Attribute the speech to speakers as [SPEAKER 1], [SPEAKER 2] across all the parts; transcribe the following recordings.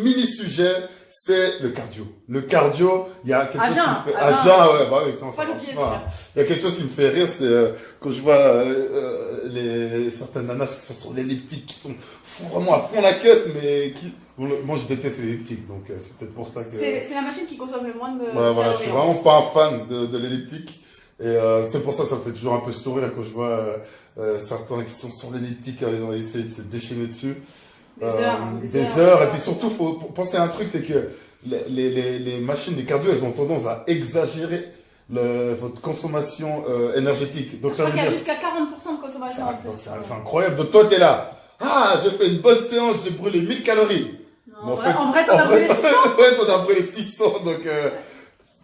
[SPEAKER 1] mini sujet, c'est le cardio. Le cardio, il y a quelque chose qui me fait...
[SPEAKER 2] À jeun,
[SPEAKER 1] ouais, bah oui, ça
[SPEAKER 2] pas
[SPEAKER 1] marche
[SPEAKER 2] l'oublier,
[SPEAKER 1] pas. Il y a quelque chose qui me fait rire, c'est quand je vois certaines nanas qui sont sur l'elliptique, qui sont vraiment à fond la caisse, mais qui... Moi, je déteste l'elliptique, donc c'est peut-être pour ça que...
[SPEAKER 2] C'est la machine qui consomme le moins de
[SPEAKER 1] Ouais, voilà, je suis vraiment pas un fan de l'elliptique. Et c'est pour ça que ça me fait toujours un peu sourire quand je vois certains qui sont sur l'elliptique et essayer de se déchaîner dessus. Des heures. Et puis surtout, faut penser à un truc, c'est que les machines de cardio, elles ont tendance à exagérer votre consommation énergique. Donc,
[SPEAKER 2] je crois qu'il y a jusqu'à 40% de consommation en plus.
[SPEAKER 1] C'est incroyable. Donc toi, t'es là. Ah, j'ai fait une bonne séance, j'ai brûlé 1000 calories.
[SPEAKER 2] Non, en vrai, t'en as brûlé 600.
[SPEAKER 1] Ouais, t'en as brûlé 600, donc...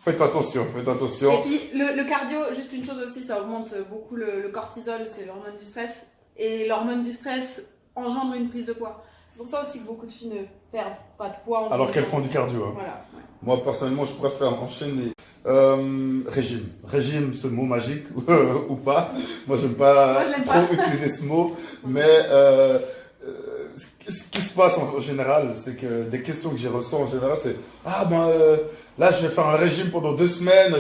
[SPEAKER 1] Faites attention.
[SPEAKER 2] Et puis le cardio, juste une chose aussi, ça augmente beaucoup le cortisol, c'est l'hormone du stress. Et l'hormone du stress engendre une prise de poids. C'est pour ça aussi que beaucoup de filles ne perdent pas de poids.
[SPEAKER 1] Alors qu'elles font du cardio. Hein.
[SPEAKER 2] Voilà. Ouais.
[SPEAKER 1] Moi, personnellement, je préfère enchaîner. Régime. Régime, ce mot magique ou pas. Moi, j'aime pas trop utiliser ce mot. Mais ce qui se passe en général, c'est que des questions que j'ai reçues en général, c'est là, je vais faire un régime pendant 2 semaines.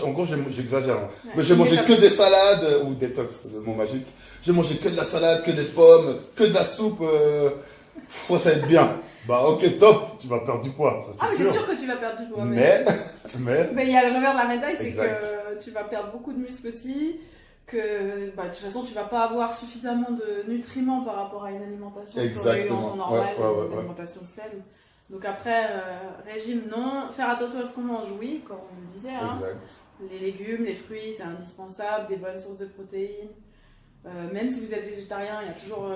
[SPEAKER 1] En gros, j'exagère. Hein. Ouais, mais j'ai mangé que des salades, ou détox, le mot magique. J'ai mangé que de la salade, que des pommes, que de la soupe. Ça va être bien. Bah, ok, top, tu vas perdre du poids.
[SPEAKER 2] Ça, c'est sûr que tu vas perdre du poids.
[SPEAKER 1] Mais
[SPEAKER 2] il y a le revers de la médaille, c'est que tu vas perdre beaucoup de muscles aussi. Que de toute façon, tu vas pas avoir suffisamment de nutriments par rapport à une alimentation que tu aurais eu en temps normal, une alimentation saine. Donc après, régime non, faire attention à ce qu'on mange, oui, comme on le disait. Hein. Les légumes, les fruits, c'est indispensable, des bonnes sources de protéines. Même si vous êtes végétarien, il y a toujours...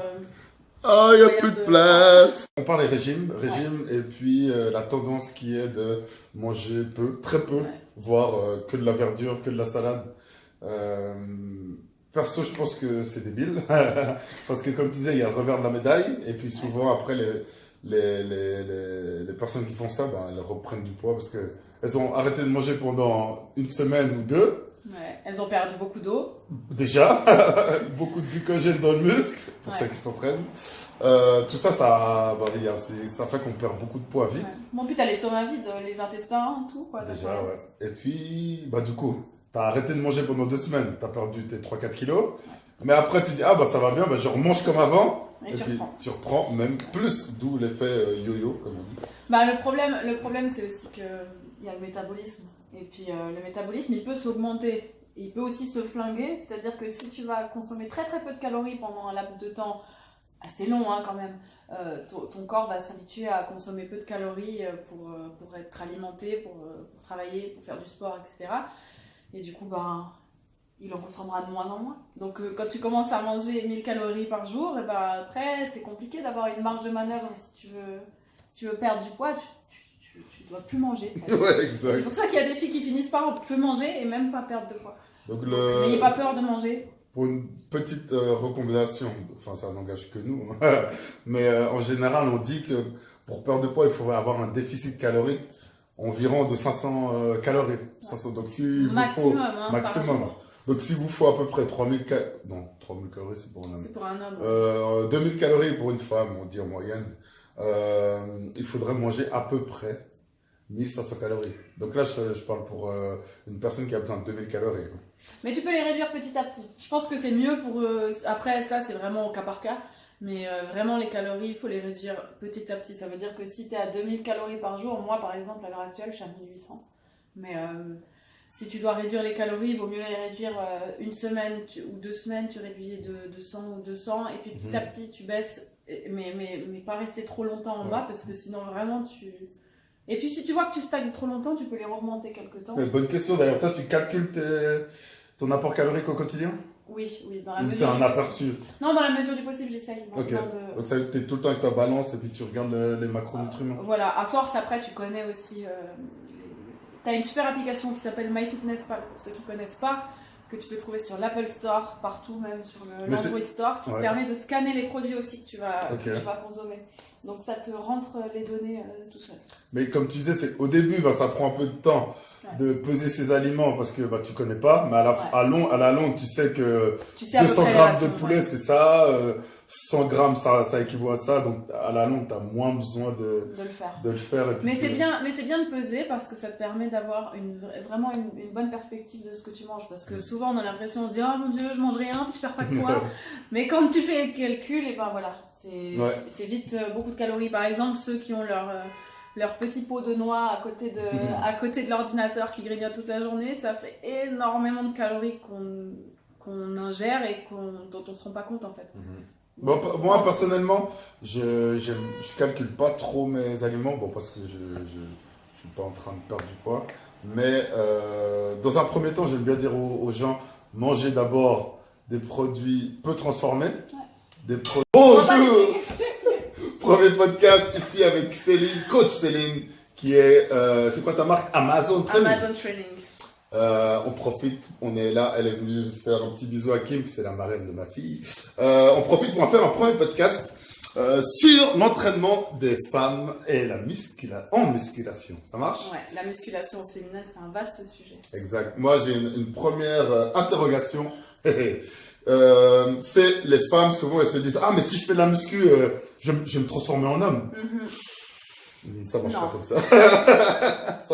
[SPEAKER 1] il n'y a plus de place. On parle des régimes, et puis la tendance qui est de manger peu, très peu, voire que de la verdure, que de la salade. Perso, je pense que c'est débile, parce que comme tu disais, il y a le revers de la médaille, et puis souvent après les personnes qui font ça, elles reprennent du poids parce qu'elles ont arrêté de manger pendant 1 semaine ou 2.
[SPEAKER 2] Ouais, elles ont perdu beaucoup d'eau.
[SPEAKER 1] Déjà, beaucoup de glycogène dans le muscle, pour ceux qui s'entraînent. Tout ça, ça fait qu'on perd beaucoup de poids vite. Ouais.
[SPEAKER 2] Bon, puis t'as l'estomac vide, les intestins, tout quoi.
[SPEAKER 1] Déjà, ouais. Et puis, du coup, t'as arrêté de manger pendant 2 semaines, t'as perdu tes 3-4 kilos. Ouais. Mais après, tu dis, ça va bien, je remange comme avant. Et puis, tu reprends même plus, d'où l'effet yo-yo, comme on dit.
[SPEAKER 2] Le problème, c'est aussi qu'il y a le métabolisme. Et puis, le métabolisme, il peut s'augmenter. Il peut aussi se flinguer. C'est-à-dire que si tu vas consommer très très peu de calories pendant un laps de temps assez long, hein, quand même, ton corps va s'habituer à consommer peu de calories pour être alimenté, pour travailler, pour faire du sport, etc. Et du coup, il en consommera de moins en moins. Donc, quand tu commences à manger 1000 calories par jour, après, c'est compliqué d'avoir une marge de manœuvre. Si tu veux perdre du poids, tu dois plus manger.
[SPEAKER 1] Ouais, exact.
[SPEAKER 2] C'est pour ça qu'il y a des filles qui finissent par plus manger et même pas perdre de poids. Donc n'ayez pas peur de manger.
[SPEAKER 1] Pour une petite recommandation, ça n'engage que nous, mais en général, on dit que pour perdre de poids, il faudrait avoir un déficit calorique environ de 500 calories. 500, donc si
[SPEAKER 2] maximum.
[SPEAKER 1] Maximum. Donc, s'il vous faut à peu près 3000 calories, non, 3000 calories, c'est pour un homme.
[SPEAKER 2] C'est pour un homme.
[SPEAKER 1] 2000 calories pour une femme, on dit en moyenne. Il faudrait manger à peu près 1500 calories. Donc là, je parle pour une personne qui a besoin de 2000 calories.
[SPEAKER 2] Mais tu peux les réduire petit à petit. Je pense que c'est mieux pour... après, ça, c'est vraiment au cas par cas. Mais vraiment, les calories, il faut les réduire petit à petit. Ça veut dire que si tu es à 2000 calories par jour, moi, par exemple, à l'heure actuelle, je suis à 1800. Mais... si tu dois réduire les calories, il vaut mieux les réduire 1 semaine ou 2 semaines, tu réduis de 100 ou 200, et puis petit à petit tu baisses, mais pas rester trop longtemps en bas, parce que sinon vraiment tu... Et puis si tu vois que tu stagnes trop longtemps, tu peux les remonter quelque temps.
[SPEAKER 1] Mais bonne question d'ailleurs, toi tu calcules ton apport calorique au quotidien?
[SPEAKER 2] Oui, dans la mesure.
[SPEAKER 1] C'est un aperçu?
[SPEAKER 2] Non, dans la mesure du possible, j'essaye.
[SPEAKER 1] Ok, donc ça tu es tout le temps avec ta balance et puis tu regardes les macronutriments.
[SPEAKER 2] Voilà, à force après tu connais aussi... Tu as une super application qui s'appelle MyFitnessPal, pour ceux qui ne connaissent pas, que tu peux trouver sur l'Apple Store, partout, même sur l'Android Store, qui te permet de scanner les produits aussi que tu vas consommer. Donc ça te rentre les données tout seul.
[SPEAKER 1] Mais comme tu disais, au début, ça prend un peu de temps de peser ces aliments parce que tu connais pas, mais à la longue, tu sais que 200 grammes de poulet, c'est ça, 100 grammes, ça équivaut à ça. Donc, à la longue, tu as moins besoin de le faire. Et puis
[SPEAKER 2] mais c'est bien de peser parce que ça te permet d'avoir vraiment une bonne perspective de ce que tu manges. Parce que souvent, on a l'impression, on se dit, oh mon Dieu, je mange rien, puis je perds pas de poids. Mais quand tu fais le calcul, et ben voilà, c'est vite beaucoup de calories. Par exemple, ceux qui ont leur petit pot de noix à côté de l'ordinateur qui grignote toute la journée, ça fait énormément de calories qu'on ingère et dont on ne se rend pas compte en fait.
[SPEAKER 1] Bon, moi personnellement, je calcule pas trop mes aliments, bon parce que je suis pas en train de perdre du poids, mais dans un premier temps, j'aime bien dire aux gens, mangez d'abord des produits peu transformés, des produits... Bonjour. Premier podcast ici avec Céline, coach Céline, qui est, c'est quoi ta marque? Amazon Training.
[SPEAKER 2] Amazon Training.
[SPEAKER 1] On profite, on est là, elle est venue faire un petit bisou à Kim, c'est la marraine de ma fille. On profite pour en faire un premier podcast sur l'entraînement des femmes et en musculation. Ça marche?
[SPEAKER 2] Ouais, la musculation au féminin, c'est un vaste sujet.
[SPEAKER 1] Exact. Moi, j'ai une première interrogation. C'est les femmes, souvent, elles se disent, ah, mais si je fais de la muscu, je vais me transformer en homme. Ça marche pas comme ça.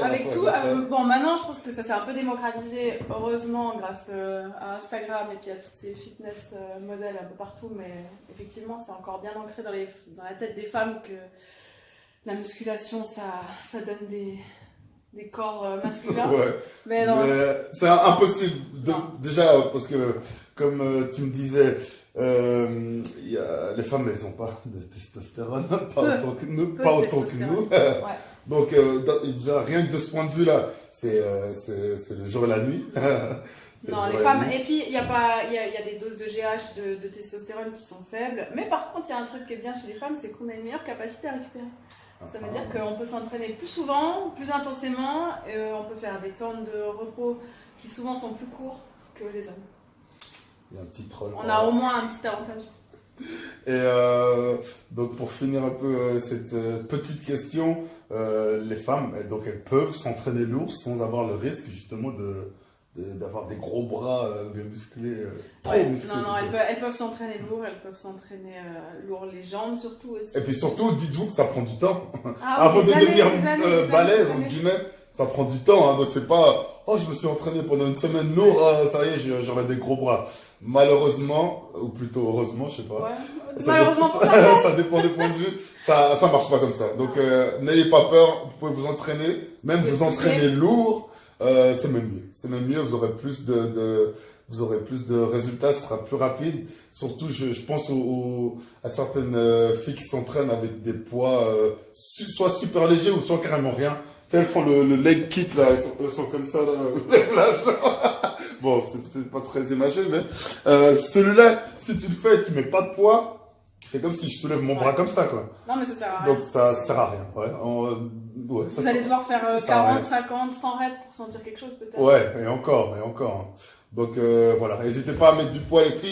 [SPEAKER 2] Avec tout, bon, maintenant, je pense que ça s'est un peu démocratisé, heureusement, grâce à Instagram et puis à toutes ces fitness modèles un peu partout. Mais effectivement, c'est encore bien ancré dans la tête des femmes que la musculation, ça donne des corps masculins.
[SPEAKER 1] Ouais. Mais c'est impossible. Déjà, parce que, comme tu me disais, les femmes, elles n'ont pas de testostérone, pas autant que nous.
[SPEAKER 2] Ouais.
[SPEAKER 1] Donc, déjà, rien que de ce point de vue-là, c'est le jour et la nuit.
[SPEAKER 2] Non, les femmes, et puis il y a des doses de GH, de testostérone qui sont faibles. Mais par contre, il y a un truc qui est bien chez les femmes, c'est qu'on a une meilleure capacité à récupérer. Ça veut dire qu'on peut s'entraîner plus souvent, plus intensément, et on peut faire des temps de repos qui souvent sont plus courts que les hommes.
[SPEAKER 1] Il y a un petit troll.
[SPEAKER 2] On a au moins un petit avantage.
[SPEAKER 1] Et donc pour finir un peu cette petite question, les femmes, donc elles peuvent s'entraîner lourd sans avoir le risque justement d'avoir des gros bras bien musclés, trop musclés.
[SPEAKER 2] Non, elles peuvent s'entraîner lourd, elles peuvent s'entraîner lourd les jambes surtout aussi.
[SPEAKER 1] Et puis surtout, dites-vous que ça prend du temps.
[SPEAKER 2] Ah,
[SPEAKER 1] avant de devenir balèze, entre guillemets, ça prend du temps. Hein, donc c'est pas, oh je me suis entraîné pendant une semaine lourd, ça y est, j'aurai des gros bras. Malheureusement, ou plutôt heureusement, je sais pas.
[SPEAKER 2] Ouais. Malheureusement pour ça.
[SPEAKER 1] Ça dépend des points de vue. Ça marche pas comme ça. Donc n'ayez pas peur, vous pouvez vous entraîner, même vous entraîner lourd. C'est même mieux. C'est même mieux. Vous aurez plus de résultats. Ce sera plus rapide. Surtout, je pense à certaines filles qui s'entraînent avec des poids soit super légers ou soit carrément rien. Elles font le leg kick là. Elles sont comme ça là. Bon, c'est peut-être pas très imagé, mais celui-là, si tu le fais, tu mets pas de poids. C'est comme si je soulève mon bras comme ça, quoi.
[SPEAKER 2] Non, mais ça sert à rien.
[SPEAKER 1] Donc, ça sert à rien. Ouais.
[SPEAKER 2] Vous allez devoir faire 40, 50, 100 reps pour sentir quelque chose, peut-être.
[SPEAKER 1] Ouais, et encore. Donc, voilà. N'hésitez pas à mettre du poids, les filles.